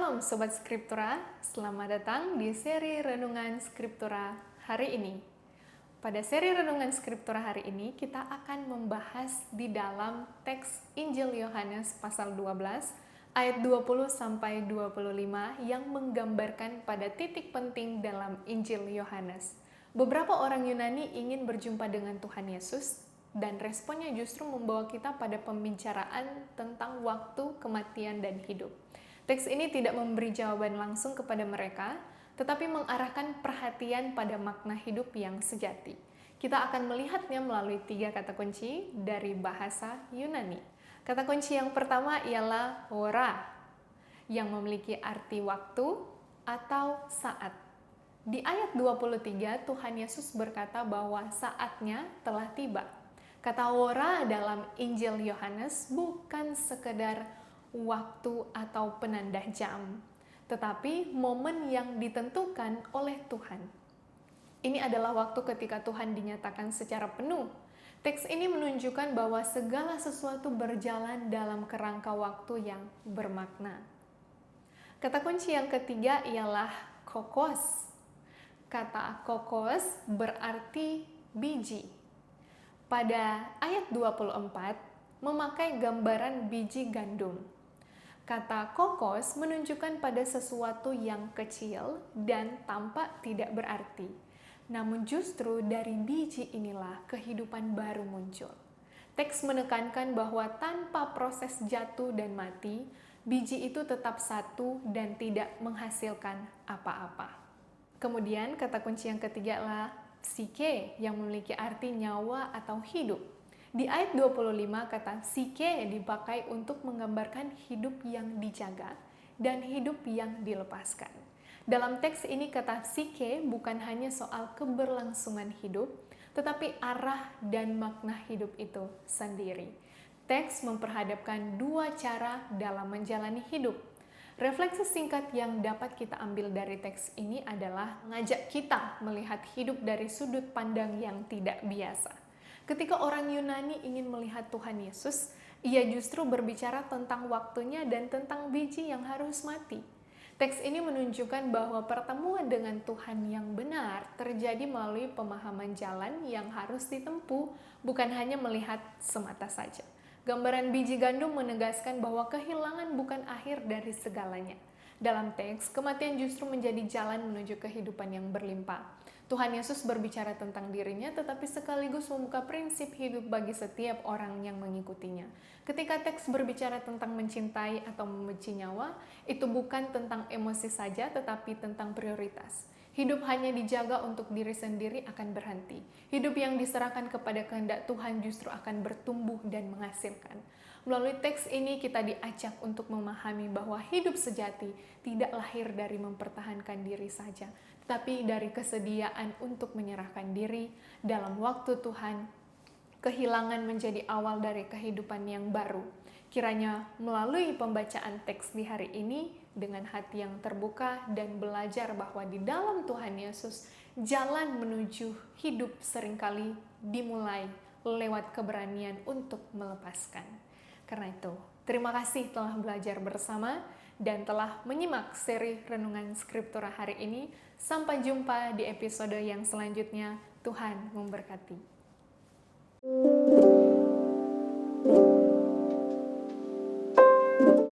Shalom Sobat Skriptura, selamat datang di seri Renungan Skriptura hari ini. Pada seri Renungan Skriptura hari ini, kita akan membahas di dalam teks Injil Yohanes pasal 12, ayat 20-25 yang menggambarkan pada titik penting dalam Injil Yohanes. Beberapa orang Yunani ingin berjumpa dengan Tuhan Yesus, dan responnya justru membawa kita pada pembicaraan tentang waktu, kematian, dan hidup. Teks ini tidak memberi jawaban langsung kepada mereka, tetapi mengarahkan perhatian pada makna hidup yang sejati. Kita akan melihatnya melalui 3 kata kunci dari bahasa Yunani. Kata kunci yang pertama ialah hora, yang memiliki arti waktu atau saat. Di ayat 23, Tuhan Yesus berkata bahwa saatnya telah tiba. Kata hora dalam Injil Yohanes bukan sekedar waktu atau penanda jam, tetapi momen yang ditentukan oleh Tuhan. Ini adalah waktu ketika Tuhan dinyatakan secara penuh. Teks ini menunjukkan bahwa segala sesuatu berjalan dalam kerangka waktu yang bermakna. Kata kunci yang ketiga ialah kokos. Kata kokos berarti biji. Pada ayat 24 memakai gambaran biji gandum. Kata kokos menunjukkan pada sesuatu yang kecil dan tampak tidak berarti. Namun justru dari biji inilah kehidupan baru muncul. Teks menekankan bahwa tanpa proses jatuh dan mati, biji itu tetap satu dan tidak menghasilkan apa-apa. Kemudian kata kunci yang ketiga adalah psike yang memiliki arti nyawa atau hidup. Di ayat 25 kata psike dipakai untuk menggambarkan hidup yang dijaga dan hidup yang dilepaskan. Dalam teks ini kata psike bukan hanya soal keberlangsungan hidup, tetapi arah dan makna hidup itu sendiri. Teks memperhadapkan 2 cara dalam menjalani hidup. Refleksi singkat yang dapat kita ambil dari teks ini adalah mengajak kita melihat hidup dari sudut pandang yang tidak biasa. Ketika orang Yunani ingin melihat Tuhan Yesus, ia justru berbicara tentang waktunya dan tentang biji yang harus mati. Teks ini menunjukkan bahwa pertemuan dengan Tuhan yang benar terjadi melalui pemahaman jalan yang harus ditempuh, bukan hanya melihat semata saja. Gambaran biji gandum menegaskan bahwa kehilangan bukan akhir dari segalanya. Dalam teks, kematian justru menjadi jalan menuju kehidupan yang berlimpah. Tuhan Yesus berbicara tentang dirinya, tetapi sekaligus membuka prinsip hidup bagi setiap orang yang mengikutinya. Ketika teks berbicara tentang mencintai atau membenci nyawa, itu bukan tentang emosi saja, tetapi tentang prioritas. Hidup hanya dijaga untuk diri sendiri akan berhenti. Hidup yang diserahkan kepada kehendak Tuhan justru akan bertumbuh dan menghasilkan. Melalui teks ini kita diajak untuk memahami bahwa hidup sejati tidak lahir dari mempertahankan diri saja, tetapi dari kesediaan untuk menyerahkan diri dalam waktu Tuhan. Kehilangan menjadi awal dari kehidupan yang baru. Kiranya melalui pembacaan teks di hari ini, dengan hati yang terbuka dan belajar bahwa di dalam Tuhan Yesus, jalan menuju hidup seringkali dimulai lewat keberanian untuk melepaskan. Karena itu, terima kasih telah belajar bersama dan telah menyimak seri Renungan Skriptura hari ini. Sampai jumpa di episode yang selanjutnya. Tuhan memberkati.